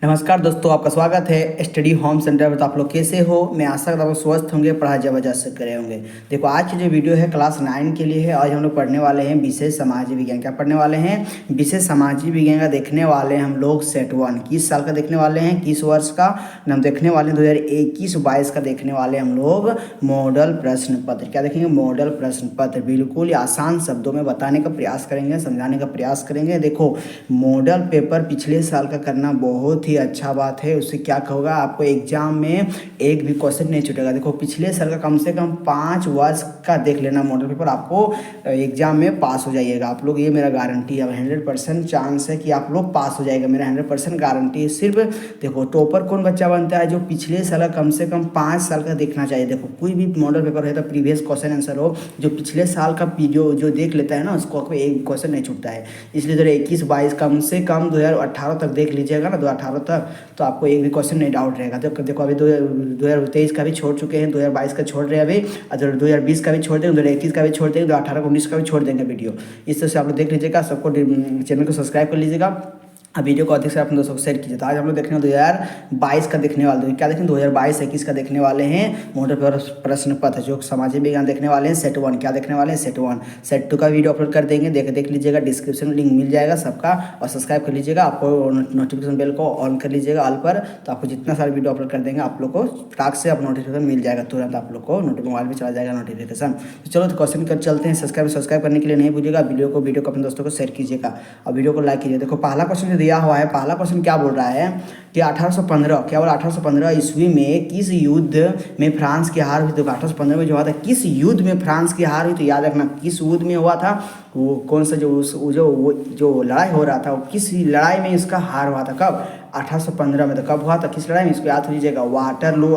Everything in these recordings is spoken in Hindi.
नमस्कार दोस्तों, आपका स्वागत है स्टडी होम सेंटर में। तो आप लोग कैसे हो? मैं आशा करता हूँ स्वस्थ होंगे, पढ़ाई जबरदस्त से करे होंगे। देखो, आज की जो वीडियो है क्लास 9 के लिए है। आज हम लोग पढ़ने वाले हैं विशेष सामाजिक विज्ञान। क्या पढ़ने वाले हैं? विशेष सामाजिक विज्ञान का देखने वाले हैं हम लोग सेट 1। किस साल का देखने वाले हैं? किस वर्ष का? हम देखने वाले हैं 2021-22 का देखने वाले हम लोग मॉडल प्रश्न पत्र। क्या देखेंगे? मॉडल प्रश्न पत्र। बिल्कुल आसान शब्दों में बताने का प्रयास करेंगे, समझाने का प्रयास करेंगे। देखो, मॉडल पेपर पिछले साल का करना बहुत ही अच्छा बात है। उससे क्या होगा, आपको एग्जाम में एक भी क्वेश्चन नहीं छूटेगा। देखो, पिछले साल का कम से कम 5 वर्ष का देख लेना मॉडल पेपर, आपको एग्जाम में पास हो जाइएगा आप लोग। ये मेरा गारंटी है, 100% चांस है कि आप लोग पास हो जाएगा। मेरा 100% गारंटी है। सिर्फ देखो, टॉपर कौन बच्चा बनता है? जो पिछले साल का कम से कम 5 साल का देखना चाहिए। देखो, कोई भी मॉडल पेपर है तो प्रीवियस क्वेश्चन आंसर हो, जो पिछले साल का जो देख लेता है ना, उसको एक क्वेश्चन नहीं छूटता है। इसलिए 2021-22 कम से कम 2018 तक देख लीजिएगा ना, 2018 तक, तो आपको एक भी क्वेश्चन नहीं डाउट रहेगा। तो देखो, अभी 2023 का भी छोड़ चुके हैं, 2022 का छोड़ रहे हैं अभी, और 2020 का भी छोड़ देंगे, 2021 का भी छोड़ देंगे, 2018-19 का भी छोड़ देंगे वीडियो। इस तरह से आप लोग देख लीजिएगा। सबको चैनल को सब्सक्राइब कर लीजिएगा। अब वीडियो को अधिक से अपने दोस्तों को शेयर कीजिए। तो आज हम लोग देखने वाले 2022 का देखने वाले हैं। क्या देखें? 2022-21 का देखने वाले हैं मॉडल पेपर प्रश्न पत्र, जो सामाजिक विज्ञान देखने वाले हैं सेट 1। क्या देखने वाले हैं? सेट 1। सेट 2 का वीडियो अपलोड कर देंगे, देख लीजिएगा। डिस्क्रिप्शन में लिंक मिल जाएगा सबका, और सब्सक्राइब कर लीजिएगा। आपको नोटिफिकेशन बेल को ऑन कर लीजिएगा ऑल पर, तो आपको जितना सारा वीडियो अपलोड कर देंगे आप लोग को टाक से आप नोटिफिकेशन मिल जाएगा तुरंत। आप लोग को मोबाइल में चला जाएगा नोटिफिकेशन। तो चलो, तो क्वेश्चन कर चलते हैं। सब्सक्राइब करने के लिए नहीं भूलिएगा। वीडियो को अपने दोस्तों को शेयर कीजिएगा और वीडियो को लाइक कीजिए। देखो, पहला क्वेश्चन जो दिया हुआ है, पहला क्वेश्चन क्या बोल रहा है कि 1815, क्या बोला? 1815 ईस्वी में किस युद्ध में फ्रांस की हार हुई? तो 1815 में जो हुआ था, किस युद्ध में फ्रांस की हार हुई? तो याद रखना, किस युद्ध में हुआ था, वो कौन सा जो लड़ाई हो रहा था, वो किस लड़ाई में इसका हार हुआ था? कब? 1815 में। तो कब हुआ था, किस लड़ाई में? इसको याद हो लीजिएगा। वाटरलू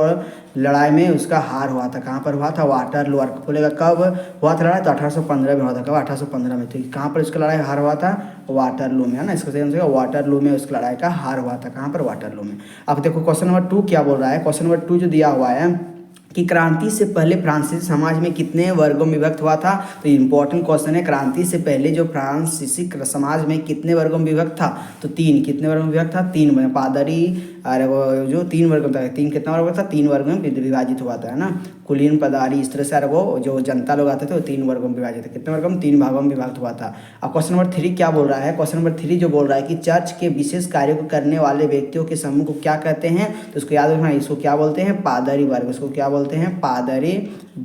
लड़ाई में उसका हार हुआ था। कहाँ पर हुआ था? वाटरलू। और बोलेगा कब हुआ था लड़ाई? तो 1815 में हुआ था। कब? 1815 में। तो कहाँ पर इसका लड़ाई हार हुआ था? वाटरलू में, है ना। इसको सही आंसर वाटरलू में उसकी लड़ाई का हार हुआ था। कहाँ पर? वाटरलू में। अब देखो, क्वेश्चन नंबर 2 क्या बोल रहा है। क्वेश्चन नंबर 2 जो दिया हुआ है कि क्रांति से पहले फ्रांसीसी समाज में कितने वर्गों में विभक्त हुआ था? तो इंपॉर्टेंट क्वेश्चन है। क्रांति से पहले जो फ्रांसीसी समाज में कितने वर्गों में विभक्त था? तो 3। कितने वर्गों में विभक्त था? 3 में। पादरी, अरे वो जो 3 वर्ग में था, 3 कितना वर्ग था? 3 वर्ग में विभाजित हुआ था, है ना। कुलीन, पदारी, इस तरह से, अरे वो जो जनता लोग आते थे वो 3 वर्गों में विभाजित थे। कितने वर्गों में? 3 भागों में विभाजित हुआ था। अब क्वेश्चन नंबर 3 क्या बोल रहा है? क्वेश्चन नंबर 3 जो बोल रहा है कि चर्च के विशेष कार्यों को करने वाले व्यक्तियों के समूह को क्या कहते हैं? तो इसको याद रखना, इसको क्या बोलते हैं? पादरी वर्ग। इसको क्या बोलते हैं? पादरी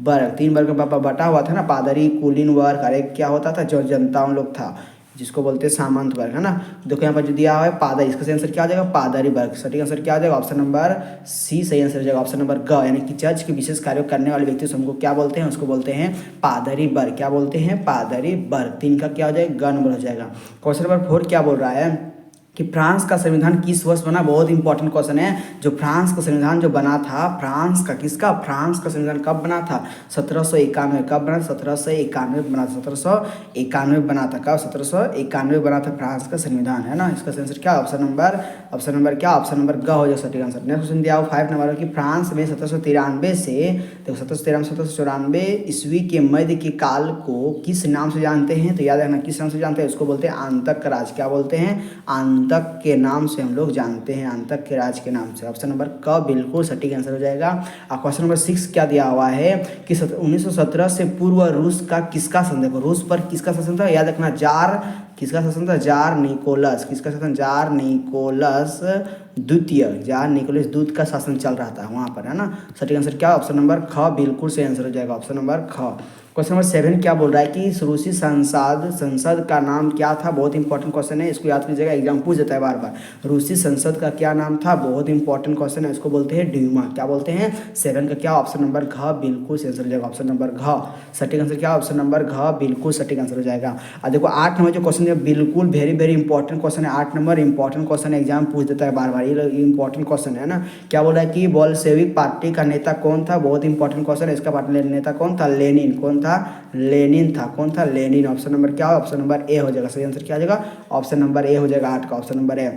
वर्ग। 3 वर्ग में बटा हुआ था ना, पादरी, कुलीन वर्ग, और एक क्या होता था, जो जनता लोग था, जिसको बोलते हैं सामंत वर्ग, है ना। देखो, यहाँ पर जो दिया हुआ है पादरी, इसका सही आंसर क्या आ जाएगा? पादरी वर्ग। सटीक आंसर क्या आ जाएगा? ऑप्शन नंबर सी सही आंसर हो जाएगा। ऑप्शन नंबर ग, यानी कि चर्च के विशेष कार्य करने वाले व्यक्ति समूह को क्या बोलते हैं? उसको बोलते हैं पादरी वर्ग। क्या बोलते हैं? पादरी वर्ग। 3 का क्या हो जाएगा? ग नंबर हो जाएगा। क्वेश्चन नंबर 4 क्या बोल रहा है कि फ्रांस का संविधान किस वर्ष बना? बहुत इंपॉर्टेंट क्वेश्चन है। जो फ्रांस का संविधान जो बना था, फ्रांस का, किसका? फ्रांस का संविधान कब बना था? 1791। कब बना? 1791 बना था। 1791 बना था। कब? 1791 बना था फ्रांस का संविधान, है ना। इसका आंसर क्या? ऑप्शन नंबर क्या? ऑप्शन नंबर ग हो जाएगा सटीक आंसर। नेक्स्ट क्वेश्चन दिया हुआ 5 नंबर कि फ्रांस में 1793 से, देखो 1794 ईस्वी के मध्य के काल को किस नाम से जानते हैं? तो याद रखना, किस नाम से जानते हैं? उसको बोलते हैं आंतक राज। क्या बोलते हैं? आंतक के नाम से हम लोग जानते हैं, आंतक के राज के नाम से। ऑप्शन नंबर क बिल्कुल सटीक आंसर हो जाएगा। और क्वेश्चन नंबर 6 क्या दिया हुआ है कि 1917 से पूर्व रूस का किसका शासन? देखो, रूस पर किसका शासन था? याद रखना, जार, किसका शासन था? Tsar Nicholas. किसका शासन? जार निकोलस द्वितीय। जार निकोलस द्वितीय का शासन चल रहा था वहाँ पर, है ना। सटीक आंसर क्या? ऑप्शन नंबर ख बिल्कुल सही आंसर हो जाएगा। ऑप्शन नंबर ख। क्वेश्चन नंबर 7 क्या बोल रहा है कि रूसी संसद का नाम क्या था? बहुत इंपॉर्टेंट क्वेश्चन है, इसको याद कीजिएगा, एग्जाम पूछ देता है बार बार। रूसी संसद का क्या नाम था? बहुत इंपॉर्टेंट क्वेश्चन है, इसको बोलते हैं ड्यूमा। क्या बोलते हैं? 7 का क्या? ऑप्शन नंबर घ बिल्कुल सही आंसर हो जाएगा। ऑप्शन नंबर घ सटीक आंसर क्या? ऑप्शन नंबर घ बिल्कुल सटीक आंसर हो जाएगा। और देखो, 8 नंबर जो क्वेश्चन है बिल्कुल वेरी इंपॉर्टेंट क्वेश्चन है। 8 नंबर इंपॉर्टेंट क्वेश्चन है, एग्जाम पूछ देता है बार बार, ये इंपॉर्टेंट क्वेश्चन है ना। क्या बोल रहा है कि बोल्शेविक पार्टी का नेता कौन था? बहुत इंपॉर्टेंट क्वेश्चन है। इसका नेता कौन था? लेनिन। कौन था? लेनिन था। कौन था? लेनिन। ऑप्शन नंबर क्या? ऑप्शन नंबर ए हो जाएगा। सही आंसर क्या आ जाएगा? ऑप्शन नंबर ए हो जाएगा। 8 का ऑप्शन नंबर ए।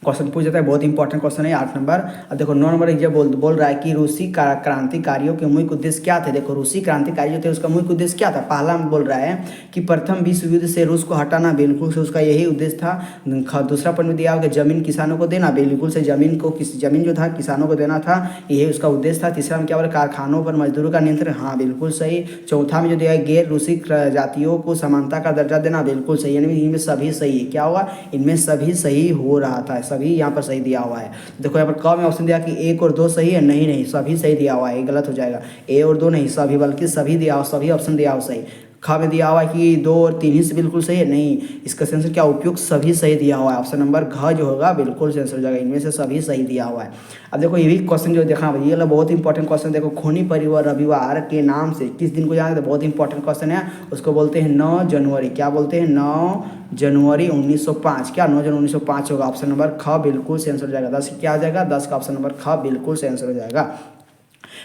क्वेश्चन पूछ जाता है, बहुत इंपॉर्टेंट क्वेश्चन है 8 नंबर। अब देखो 9 नंबर ये बोल रहा है कि रूसी क्रांतिकारियों के मुख्य उद्देश्य क्या थे। देखो रूसी क्रांतिकारी जो थे उसका मुख्य उद्देश्य क्या था। पहला बोल रहा है कि प्रथम विश्व युद्ध से रूस को हटाना, बिल्कुल से उसका यही उद्देश्य था। दूसरा पॉइंट में दिया होगा जमीन किसानों को देना, बिल्कुल से जमीन जो था किसानों को देना था, यही उसका उद्देश्य था। तीसरा में क्या बोला, कारखानों पर मजदूरों का नियंत्रण, हाँ बिल्कुल सही। चौथा में जो दिया है गैर रूसी जातियों को समानता का दर्जा देना, बिल्कुल सही। यानी इनमें सभी सही है। क्या होगा, इनमें सभी सही हो रहा था, सभी यहाँ पर सही दिया हुआ है। देखो यहाँ पर क में ऑप्शन दिया कि 1 और 2 सही है, नहीं नहीं सभी सही दिया हुआ है, ये गलत हो जाएगा। ए और 2 नहीं सभी, बल्कि सभी दिया हुआ, सभी ऑप्शन दिया हुआ सही। ख में दिया हुआ है कि 2 और 3 ही से बिल्कुल सही है, नहीं, इसका आंसर क्या उपयुक्त सभी सही दिया हुआ है। ऑप्शन नंबर घ जो होगा बिल्कुल से आंसर हो जाएगा, इनमें से सभी सही दिया हुआ है। अब देखो ये भी क्वेश्चन जो देखा ये वाला बहुत इंपॉर्टेंट क्वेश्चन। देखो खूनी परिवार रविवार के नाम से किस दिन को जाना है, बहुत इंपॉर्टेंट क्वेश्चन है। उसको बोलते हैं 9 जनवरी। क्या बोलते हैं, 9 जनवरी 1905। क्या 9 जनवरी 1905 होगा। ऑप्शन नंबर ख बिल्कुल से आंसर हो जाएगा। 10 क्या आ जाएगा, 10 का ऑप्शन नंबर ख बिल्कुल से आंसर हो जाएगा।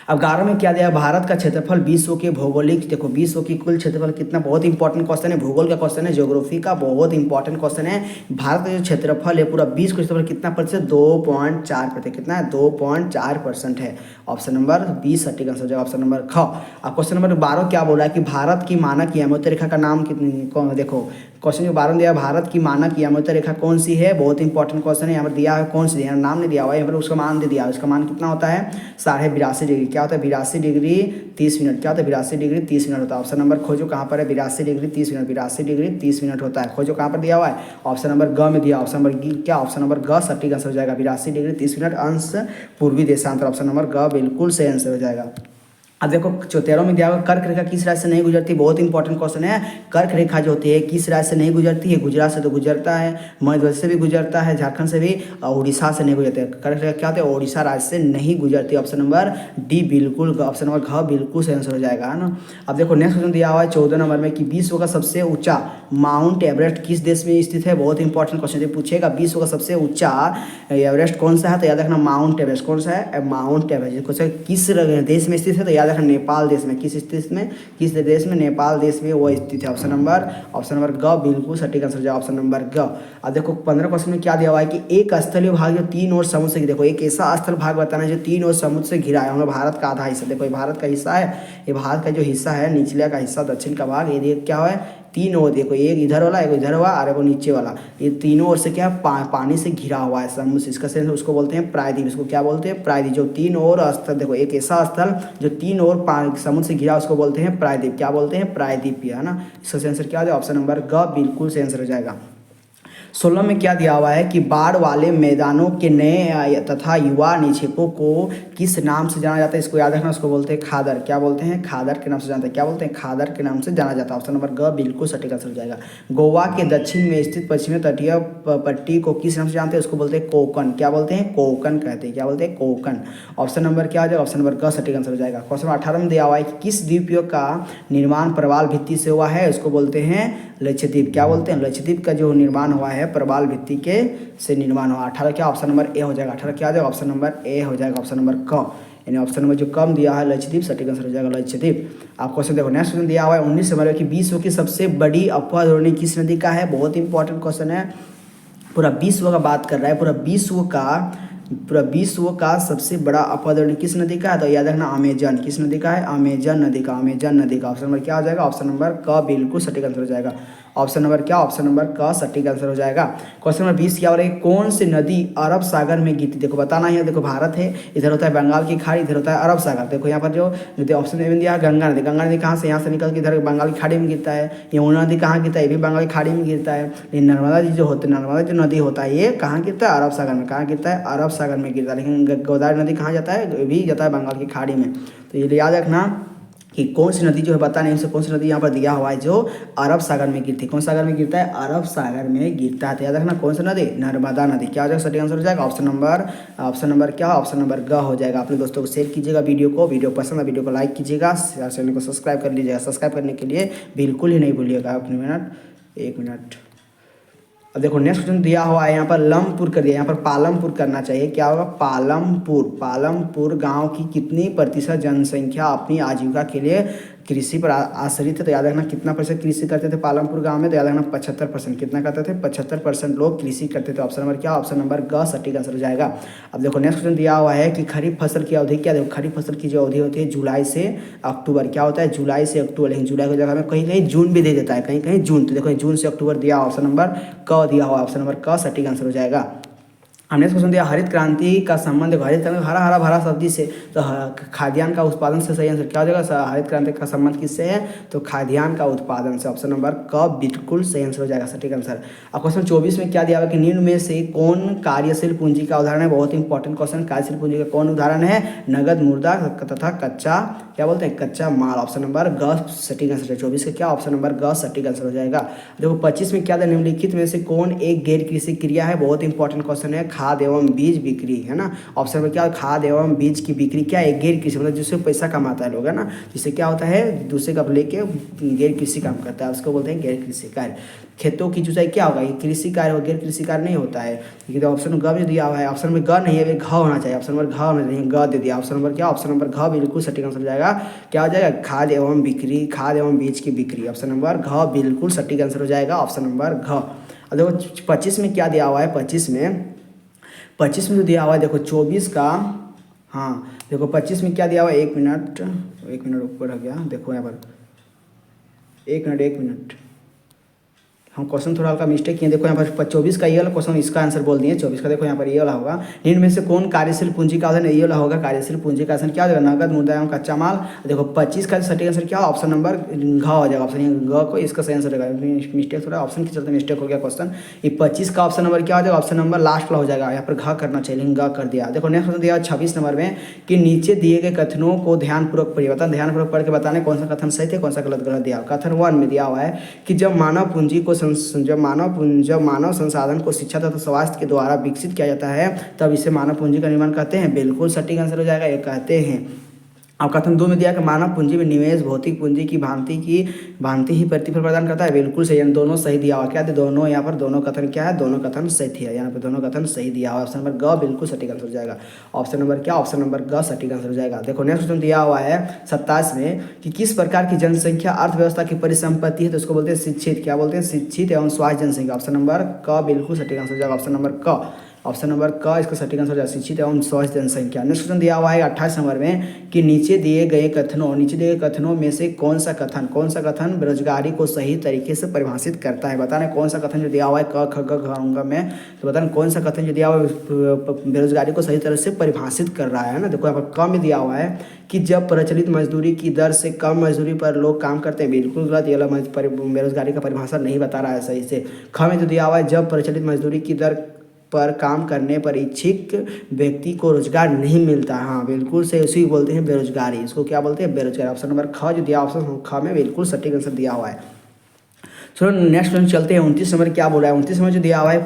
अब 11 में क्या दिया, भारत का क्षेत्रफल विश्व के भौगोलिक, देखो विश्व की कुल क्षेत्रफल कितना, बहुत इंपॉर्टेंट क्वेश्चन है, भूगोल का क्वेश्चन है, ज्योग्राफी का बहुत इंपॉर्टेंट क्वेश्चन है। भारत का जो क्षेत्रफल है पूरा 20 का क्षेत्रफल कितना प्रतिशत, 2.4%। कितना है, 2.4% है। ऑप्शन नंबर 20 सटीक आंसर हो जाएगा, ऑप्शन नंबर ख। अब क्वेश्चन नंबर 12 क्या बोला है कि भारत की मानक यामोत्तर रेखा का नाम कितनी, देखो क्वेश्चन जो 12 दिया, भारत की मानक यामोत्तर रेखा कौन सी है, बहुत इंपॉर्टेंट क्वेश्चन है। यहाँ पर दिया है कौन सी, यहाँ नाम नहीं दिया हुआ है, यहाँ पर उसका मान दे दिया है। उसका मान कितना होता है, 82.5 डिग्री। क्या होता है, 82 डिग्री 30 मिनट। क्या होता है, 82 डिग्री 30 मिनट होता है। ऑप्शन नंबर खोजो कहाँ पर है, 82 डिग्री 30 मिनट, 82 डिग्री 30 मिनट होता है। खोजो कहाँ पर दिया हुआ है, ऑप्शन नंबर ग में दिया। ऑप्शन नंबर क्या, ऑप्शन नंबर ग सटीक आंसर हो जाएगा। 82 डिग्री 30 मिनट अंश पूर्वी देशांतर, ऑप्शन नंबर ग बिल्कुल सही आंसर हो जाएगा। अब देखो 13 में दिया हुआ कर्क रेखा किस राज्य से नहीं गुजरती, बहुत इंपॉर्टेंट क्वेश्चन है। कर्क रेखा जो होती है किस राज्य से नहीं गुजरती है, गुजरात से तो गुजरता है, मध्य प्रदेश से भी गुजरता है, झारखंड से भी, और उड़ीसा से नहीं गुजरती है। कर्क रेखा क्या होती है, उड़ीसा राज्य से नहीं गुजरती। ऑप्शन नंबर डी बिल्कुल, ऑप्शन नंबर घ बिल्कुल सही आंसर हो जाएगा, है ना। अब देखो नेक्स्ट क्वेश्चन दिया हुआ है 14 नंबर में कि विश्व का सबसे ऊंचा माउंट एवरेस्ट किस देश में स्थित है, बहुत इंपॉर्टेंट क्वेश्चन पूछेगा। विश्व का सबसे ऊंचा एवरेस्ट कौन सा है, तो याद रखना माउंट एवरेस्ट कौन सा है, माउंट एवरेस्ट। किस देश में स्थित है, तो याद रखना नेपाल देश में। किस स्थिति में, किस देश में, नेपाल देश में वो स्थित है। ऑप्शन नंबर ग बिल्कुल सटीक आंसर जाए, ऑप्शन नंबर ग। अब देखो 15 क्वेश्चन में क्या दिया हुआ है कि एक स्थलीय भाग जो 3 ओर समुद्र से, देखो एक ऐसा स्थल भाग बताना है जो 3 ओर समुद्र से घिरा है, हम लोग भारत का आधा हिस्सा। देखो ये भारत का हिस्सा है, ये भारत का जो हिस्सा है निचले का हिस्सा, दक्षिण का भाग, ये क्या है, 3 ओर, देखो एक इधर वाला, एक इधर हुआ और एक नीचे वाला, ये तीनों ओर से क्या पानी से घिरा हुआ है समुद्र। इसका सेंस उसको बोलते हैं प्रायद्वीप। इसको क्या बोलते हैं, प्रायद्वीप। जो 3 ओर स्थल, देखो एक ऐसा स्थल जो 3 ओर समुद्र से घिरा उसको बोलते हैं प्रायद्वीप। क्या बोलते हैं, प्रायद्वीप, है ना। इसका आंसर क्या हो जाएगा, ऑप्शन नंबर ग बिल्कुल से आंसर हो जाएगा। 16 में क्या दिया हुआ है कि बाढ़ वाले मैदानों के नए तथा युवा निक्षेपों को किस नाम से जाना जाता है, इसको याद रखना, उसको बोलते हैं खादर। क्या बोलते हैं, खादर के नाम से जानते हैं। क्या बोलते हैं, खादर के नाम से जाना जाता है। ऑप्शन नंबर ग बिल्कुल सटीक आंसर हो जाएगा। गोवा के दक्षिण में स्थित पश्चिमी तटीय पट्टी को किस नाम से जानते हैं, उसको बोलते हैं कोकन। क्या बोलते हैं, कोकन कहते हैं। क्या बोलते हैं, कोकन। ऑप्शन नंबर क्या हो जाएगा, ऑप्शन नंबर ग सटीक आंसर हो जाएगा। क्वेश्चन 18 में दिया हुआ है कि किस द्वीप का निर्माण प्रवाल भित्ति से हुआ है, उसको बोलते हैं लक्षद्वीप। क्या बोलते हैं, लक्षद्वीप का जो निर्माण हुआ है प्रवाल भित्ति के से निर्माण हुआ। 18 क्या, ऑप्शन नंबर ए हो जाएगा। 18 क्या आ जाएगा, ऑप्शन नंबर ए हो जाएगा, ऑप्शन नंबर क। यानी ऑप्शन नंबर जो कम दिया है लक्षद्वीप, सटीक आंसर हो जाएगा लक्षद्वीप। आप क्वेश्चन देखो नेक्स्ट क्वेश्चन दिया हुआ है 19 नंबर की विश्व की सबसे बड़ी अफवाह ध्वनि किस नदी का है, बहुत इंपॉर्टेंट क्वेश्चन है। पूरा विश्व का बात कर रहा है, पूरा विश्व का सबसे बड़ा अपद्रव्य किस नदी का है, तो याद रखना अमेजन। किस नदी का है, अमेजन नदी का, अमेजन नदी का। ऑप्शन नंबर क्या हो जाएगा, ऑप्शन नंबर क बिल्कुल सटीक आंसर हो जाएगा। ऑप्शन नंबर क्या, ऑप्शन नंबर क सटीक आंसर हो जाएगा। क्वेश्चन नंबर 20 क्या हो रहा है, कौन सी नदी अरब सागर में गिरती, देखो बताना है। देखो भारत है, इधर होता है बंगाल की खाड़ी, इधर होता है अरब सागर। देखो यहाँ पर जो ऑप्शन में दिया है गंगा नदी। गंगा नदी कहाँ से, यहाँ से निकल के इधर बंगाल की खाड़ी में गिरता है। यमुना नदी कहाँ गिरता है, ये भी बंगाल की खाड़ी में गिरता है। लेकिन नर्मदा जी जो होते हैं, नर्मदा जो नदी होता है ये कहाँ गिरता है, अरब सागर में। कहाँ गिरता है, अरब सागर में गिरता है। लेकिन गोदावरी नदी कहाँ जाता है, ये भी जाता है बंगाल की खाड़ी में। तो ये याद रखना कि कौन सी नदी जो है बता नहीं से कौन सी नदी यहाँ पर दिया हुआ है जो अरब सागर में गिरती है। कौन सागर में गिरता है, अरब सागर में गिरता है। तो याद रखना कौन सी नदी, नर्मदा नदी। क्या हो जाएगा, सटीक आंसर हो जाएगा ऑप्शन नंबर क्या, ऑप्शन नंबर ग हो जाएगा। अपने दोस्तों को शेयर कीजिएगा वीडियो पसंद है वीडियो को लाइक कीजिएगा, चैनल को सब्सक्राइब कर लीजिएगा। सब्सक्राइब करने के लिए बिल्कुल ही नहीं भूलिएगा। एक मिनट। अब देखो नेक्स्ट क्वेश्चन दिया हुआ है यहाँ पर लमपुर कर दिया, यहाँ पर पालमपुर करना चाहिए। क्या होगा, पालमपुर गांव की कितनी प्रतिशत जनसंख्या अपनी आजीविका के लिए कृषि पर आश्रित है, तो याद रखना कितना प्रतिशत कृषि करते थे पालमपुर गांव में, तो याद रखना 75%। कितना करते थे? 75% लोग कृषि करते थे। ऑप्शन नंबर क्या? ऑप्शन नंबर ग सटीक आंसर हो जाएगा। अब देखो नेक्स्ट क्वेश्चन दिया हुआ है कि खरीफ फसल की अवधि क्या? देखो खरीफ फसल की जो अवधि होती है जुलाई से अक्टूबर। क्या होता है? जुलाई से अक्टूबर, लेकिन जुलाई की जगह में कहीं कहीं जून भी दे देता है, कहीं कहीं जून। तो देखो जून से अक्टूबर दिया, ऑप्शन नंबर क दिया हुआ, ऑप्शन नंबर क सटीक आंसर हो जाएगा। हमने क्वेश्चन दिया हरित क्रांति का संबंध, देखो हरित क्रांति हरा हरा भरा सब्जी से, तो खाद्यान्न का उत्पादन से सही आंसर क्या हो जाएगा? हरित क्रांति का संबंध किससे है? तो खाद्यान्न का उत्पादन से। ऑप्शन नंबर क बिल्कुल सही आंसर हो जाएगा, सटीक आंसर। अब क्वेश्चन 24 में क्या दिया हुआ कि निम्न में से कौन कार्यशील पूंजी का उदाहरण है? बहुत इंपॉर्टेंट क्वेश्चन। कार्यशील पूंजी का कौन उदाहरण है? नगद मुद्रा तथा कच्चा, क्या बोलते हैं, कच्चा माल। ऑप्शन नंबर ग सटीक आंसर है। 24 का क्या? ऑप्शन नंबर ग सटीक आंसर हो जाएगा। देखो 25 में क्या था? निम्नलिखित में से कौन एक गैर कृषि क्रिया है? बहुत इंपॉर्टेंट क्वेश्चन है। खाद एवं बीज बिक्री, है ना। ऑप्शन में क्या? खाद एवं बीज की बिक्री क्या है? गैर कृषि, मतलब जिससे पैसा कमाता है लोग, है ना। जिससे क्या होता है? दूसरे का लेके गैर कृषि काम करता है, उसको बोलते हैं गैर कृषि कार्य। खेतों की जुताई क्या होगा? ये कृषि कार्य, गैर कृषि कार्य नहीं होता है। लेकिन ऑप्शन ग में दिया हुआ है, ऑप्शन में ग नहीं है, घ होना चाहिए। ऑप्शन नंबर घ होना चाहिए, ग दे दिया। ऑप्शन नंबर क्या? ऑप्शन नंबर घ बिल्कुल सटीक आंसर हो जाएगा। क्या हो जाएगा? खाद एवं बिक्री, खाद एवं बीज की बिक्री। ऑप्शन नंबर घ बिल्कुल सटीक आंसर हो जाएगा, ऑप्शन नंबर घ। और देखो 25 में क्या दिया हुआ है? 25 में जो दिया हुआ है, देखो 24 का, हाँ देखो 25 में क्या दिया हुआ है? एक मिनट ऊपर हो गया, देखो यहाँ पर एक मिनट हम क्वेश्चन थोड़ा हल्का मिस्टेक किए। देखो यहाँ पर 24 का ये वाला क्वेश्चन, इसका आंसर बोल दिए 24 का। देखो यहाँ पर ये वाला होगा, निम्न में से कौन कार्यशील पूंजी का आधार? ये वाला होगा कार्यशील पूंजी का आंसर क्या हो जाएगा? नगद मुद्रा एवं कच्चा माल। देखो 25 का सटीक आंसर क्या? ऑप्शन नंबर घ हो जाएगा। ऑप्शन घ को इसका सही आंसर रहेगा। मिस्टेक थोड़ा ऑप्शन के चलते मिस्टेक हो गया क्वेश्चन। ये 25 का ऑप्शन नंबर क्या हो जाएगा? ऑप्शन नंबर लास्ट वाला हो जाएगा। यहाँ पर घ करना चाहिए, लेकिन ग कर दिया। देखो नेक्स्ट क्वेश्चन दिया 26 नंबर में कि नीचे दिए गए कथनों को ध्यानपूर्वक पढ़िए। बता ध्यानपूर्वक पढ़ के बताने कौन सा कथन सही थे, कौन सा गलत दिया। कथन 1 में दिया हुआ है कि जब मानव संसाधन को शिक्षा तथा स्वास्थ्य के द्वारा विकसित किया जाता है तब इसे मानव पूंजी का निर्माण कहते हैं। बिल्कुल सटीक आंसर हो जाएगा, ये कहते हैं। अब कथन 2 में दिया कि मानव पूंजी में निवेश भौतिक पूंजी की भांति ही प्रतिफल प्रदान करता है। बिल्कुल सही, दोनों सही दिया हुआ। क्या थे? दोनों, यहाँ पर दोनों कथन क्या है? दोनों कथन सही थे, यहाँ पर दोनों कथन सही दिया हुआ। ऑप्शन नंबर ग बिल्कुल सटीक आंसर हो जाएगा। ऑप्शन नंबर क्या? ऑप्शन नंबर ग सटीक आंसर हो जाएगा। देखो नेक्स्ट क्वेश्चन दिया हुआ है 27 में कि किस प्रकार की जनसंख्या अर्थव्यवस्था की परिसंपत्ति है? तो उसको बोलते हैं शिक्षित। क्या बोलते हैं? शिक्षित एवं स्वास्थ्य जनसंख्या। ऑप्शन नंबर क बिल्कुल सटीक आंसर हो जाएगा। ऑप्शन नंबर क, ऑप्शन नंबर क इसका सटीक आंसर हो जाएगा, शिक्षित एवं स्वस्थ जनसंख्या। नेक्स्ट क्वेश्चन दिया हुआ है 28 नंबर में कि नीचे दिए गए कथनों में से कौन सा कथन बेरोजगारी को सही तरीके से परिभाषित करता है? बताना कौन सा कथन जो दिया हुआ है क ख ग घ में, तो बताना कौन सा कथन जो दिया हुआ है बेरोजगारी को सही तरह से परिभाषित कर रहा है ना। देखो यहाँ पर क में दिया हुआ है कि जब प्रचलित मजदूरी की दर से कम मजदूरी पर लोग काम करते हैं। बिल्कुल गलत, ये बेरोजगारी का परिभाषा नहीं बता रहा है सही से। ख में जो दिया हुआ है जब प्रचलित मजदूरी की दर पर काम करने पर इच्छुक व्यक्ति को रोजगार नहीं मिलता। हाँ बिल्कुल से उसी बोलते हैं बेरोजगारी। इसको क्या बोलते हैं? बेरोजगारी। ऑप्शन नंबर ख जो दिया, ऑप्शन ख में बिल्कुल सटीक आंसर दिया हुआ है। चलो नेक्स्ट क्वेश्चन चलते हैं। 29 नंबर क्या बोला है? 29 नंबर जो दिया हुआ है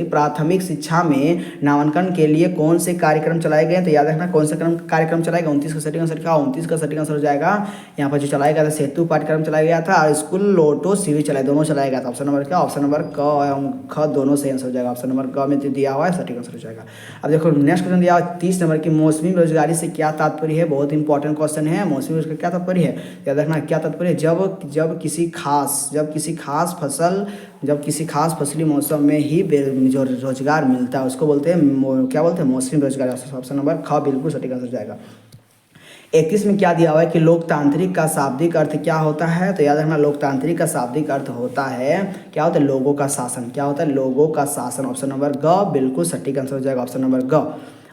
प्राथमिक शिक्षा में नामांकन के लिए कौन से कार्यक्रम चलाए गए? तो याद रखना कौन सा कार्यक्रम चलाएगा। 29 का सटीक आंसर क्या? 29 का सटीक आंसर हो जाएगा यहाँ पर जो चलाया गया था सेतु पाठ्यक्रम चलाया गया था और स्कूल लोटो शिविर चलाए, दोनों चलाया गया था। ऑप्शन नंबर क्या? ऑप्शन नंबर क एवं ख दोनों सही आंसर हो जाएगा। ऑप्शन नंबर क में जो दिया हुआ है सटीक आंसर हो जाएगा। अब देखो नेक्स्ट क्वेश्चन दिया हुआ 30 नंबर की मौसमी बेरोजगारी से क्या तात्पर्य है? बहुत इंपॉर्टेंट क्वेश्चन है। मौसमी बेरोजगारी क्या तात्पर्य है? याद रखना क्या तात्पर्य है? जब किसी खास फसली मौसम में ही जो रोजगार मिलता है उसको बोलते हैं क्या बोलते हैं? मौसमी रोजगार। ऑप्शन नंबर ख बिल्कुल सटीक आंसर जाएगा। 31 में क्या दिया हुआ है कि लोकतांत्रिक का शाब्दिक अर्थ क्या होता है? तो याद रखना लोकतांत्रिक का शाब्दिक अर्थ होता है क्या होता है? लोगों का शासन। क्या होता है? लोगों का शासन। ऑप्शन नंबर ग बिल्कुल सटीक आंसर हो जाएगा। ऑप्शन नंबर ग।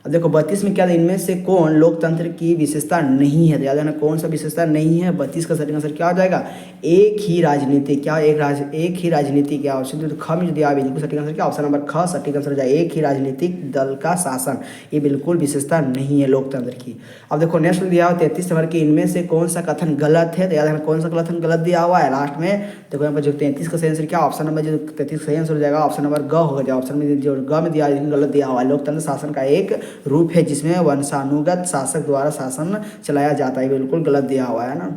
अब देखो 32 में क्या है? इनमें से कौन लोकतंत्र की विशेषता नहीं है? तो याद रखना कौन सा विशेषता नहीं है। 32 का सटीक आंसर क्या हो जाएगा? एक ही राजनीति। क्या? एक ही राजनीति। क्या ऑप्शन तो ख में जो दिया बिल्कुल सटीक आंसर क्या? ऑप्शन नंबर ख सटीक आंसर हो जाएगा। एक ही राजनीतिक दल का शासन, ये बिल्कुल विशेषता नहीं है लोकतंत्र की। अब देखो नेक्स्ट दिया हुआ 33 नंबर की इनमें से कौन सा कथन गलत है? तो याद रखना कौन सा कथन गलत दिया हुआ है लास्ट में। देखो यहाँ पर जो 33 का सही आंसर क्या? ऑप्शन नंबर जो 33 सही आंसर हो जाएगा ऑप्शन नंबर ग हो जाएगा। ऑप्शन में जो ग में दिया गलत दिया हुआ है। लोकतंत्र शासन का एक रूप है जिसमें वंशानुगत शासक द्वारा शासन चलाया जाता है, बिल्कुल गलत दिया हुआ है ना।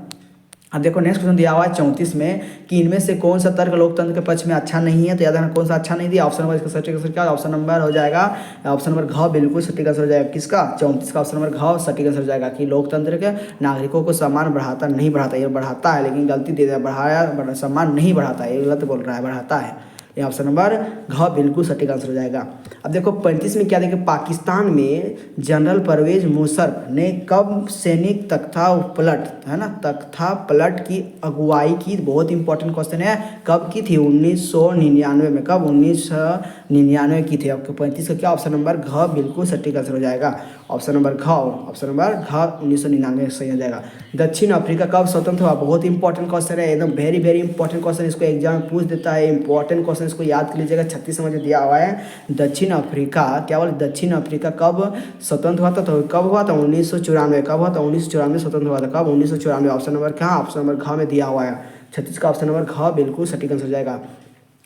अब देखो नेक्स्ट क्वेश्चन दिया हुआ है 34 में कि इनमें से कौन सा तर्क लोकतंत्र के पक्ष में अच्छा नहीं है। तो याद रखना कौन सा अच्छा नहीं दिया। ऑप्शन नंबर इसका सटीक आंसर क्या, ऑप्शन नंबर हो जाएगा ऑप्शन नंबर घ, बिल्कुल सटीक आंसर हो जाएगा किसका, 34 का ऑप्शन नंबर घ सटीक आंसर हो जाएगा कि लोकतंत्र के नागरिकों को सम्मान बढ़ाता नहीं बढ़ाता, ये बढ़ाता है लेकिन गलती दे दिया, बढ़ाया सम्मान नहीं बढ़ाता है, ये गलत बोल रहा है, बढ़ाता है। ये ऑप्शन नंबर घ बिल्कुल सटीक आंसर हो जाएगा। अब देखो 35 में क्या देखिए, पाकिस्तान में जनरल परवेज मुशर्रफ ने कब सैनिक तख्ता पलट, है ना, तख्ता पलट की अगुवाई की। बहुत इंपॉर्टेंट क्वेश्चन है, कब की थी, 1999 में। कब, 1999 की थी। आपके 35 का क्या ऑप्शन नंबर घ बिल्कुल सटीक आंसर हो जाएगा। ऑप्शन नंबर घ, ऑप्शन नंबर घ 1999 सही हो जाएगा। दक्षिण अफ्रीका कब स्वतंत्र हुआ, बहुत इंपॉर्टेंट क्वेश्चन है, एकदम वेरी वेरी इंपॉर्टेंट क्वेश्चन, इसको एग्जाम में पूछ देता है। इंपॉर्टेंट क्वेश्चन इसको याद कर लीजिएगा। 36 में दिया हुआ है दक्षिण अफ्रीका, क्या बोले, दक्षिण अफ्रीका कब स्वतंत्र हुआ था, तो कब हुआ था, 1994। कब हुआ था, 1994 स्वतंत्र हुआ था। कब, 1994। ऑप्शन नंबर क्या, ऑप्शन नंबर घ में दिया हुआ है। 36 का ऑप्शन नंबर घ बिल्कुल सटीक आंसर हो जाएगा।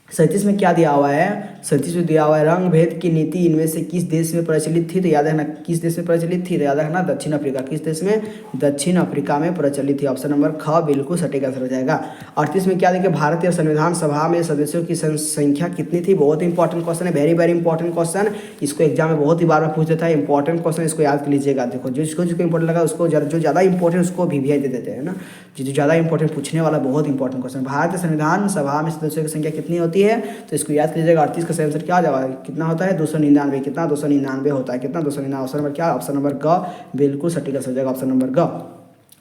37 में क्या दिया हुआ है, 37 में दिया हुआ है रंग भेद की नीति इनमें से किस देश में प्रचलित थी। तो याद रखना किस देश में प्रचलित थी, तो याद रखना दक्षिण अफ्रीका। किस देश में, दक्षिण अफ्रीका में प्रचलित थी। ऑप्शन नंबर ख बिल्कुल सटीक आंसर हो जाएगा। 38 में क्या देखिए, भारतीय संविधान सभा में सदस्यों की संख्या कितनी थी। बहुत इंपॉर्टेंट क्वेश्चन है, वेरी वेरी इंपॉर्टेंट क्वेश्चन, इसको एग्जाम में बहुत ही बार पूछ देता है। इंपॉर्टेंट क्वेश्चन, इसको याद कर लीजिएगा। देखो जिसको इंपॉर्टेंट लगा उसको, जो ज़्यादा इंपॉर्टेंट उसको भी दे देते हैं ना, जो ज़्यादा इंपॉर्टेंट पूछने वाला बहुत इंपॉर्टेंट क्वेश्चन। भारतीय संविधान सभा में सदस्यों की संख्या कितनी होती है, तो इसको याद कीजिएगा। 38 का सही आंसर क्या जाएगा, कितना होता है, 299। कितना, 299 होता है। कितना, 299। ऑप्शन नंबर क्या, ऑप्शन नंबर ग बिल्कुल सटीक आंसर हो जाएगा। ऑप्शन नंबर ग।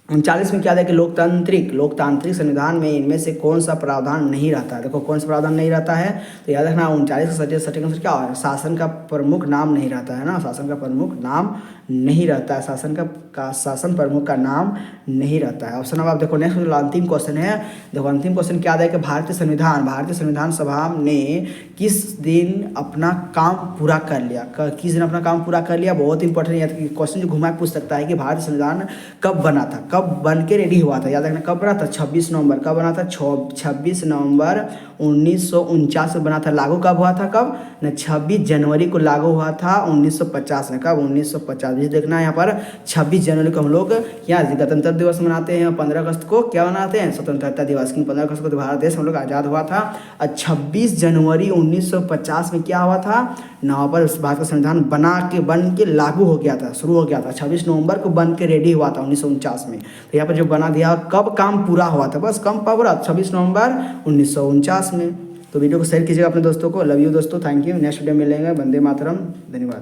39 में क्या देखिए, लोकतांत्रिक संविधान में इनमें से कौन सा प्रावधान नहीं रहता है। देखो कौन सा प्रावधान नहीं रहता है, तो याद रखना 39 का सटीक आंसर क्या है, शासन का प्रमुख नाम नहीं रहता है ना, शासन का प्रमुख नाम नहीं रहता है, शासन प्रमुख का नाम नहीं रहता है। ऑप्शन नंबर, देखो नेक्स्ट अंतिम क्वेश्चन है। देखो अंतिम क्वेश्चन क्या है कि भारतीय संविधान सभा ने किस दिन अपना काम पूरा कर लिया, किस दिन अपना काम पूरा कर लिया। बहुत इंपॉर्टेंट क्वेश्चन जो घुमा पूछ सकता है कि भारतीय संविधान कब बना था, कब बन के रेडी हुआ था। याद रखना कब बना था, 26 नवंबर। कब बना था, 26 नवंबर 1949 में बना था। लागू कब हुआ था, कब न, 26 जनवरी को लागू हुआ था 1950 में। कब, 1950। ये देखना है यहाँ पर 26 जनवरी को हम लोग क्या गणतंत्र दिवस मनाते हैं। 15 अगस्त को क्या मनाते हैं, स्वतंत्रता दिवस। 15 अगस्त को भारत देश हम लोग आज़ाद हुआ था। और 26 जनवरी 1950 में क्या हुआ था, नवंबर भारत का संविधान बन के लागू हो गया था, शुरू हो गया था। 26 नवंबर को बन के रेडी हुआ था 1949 में। तो यहाँ पर जो बना दिया, कब काम पूरा हुआ था, बस कब पूरा, 26 नवंबर 1949 में। तो वीडियो को शेयर कीजिएगा अपने दोस्तों को। लव यू दोस्तों, थैंक यू। नेक्स्ट वीडियो मिलेंगे। वंदे मातरम, धन्यवाद।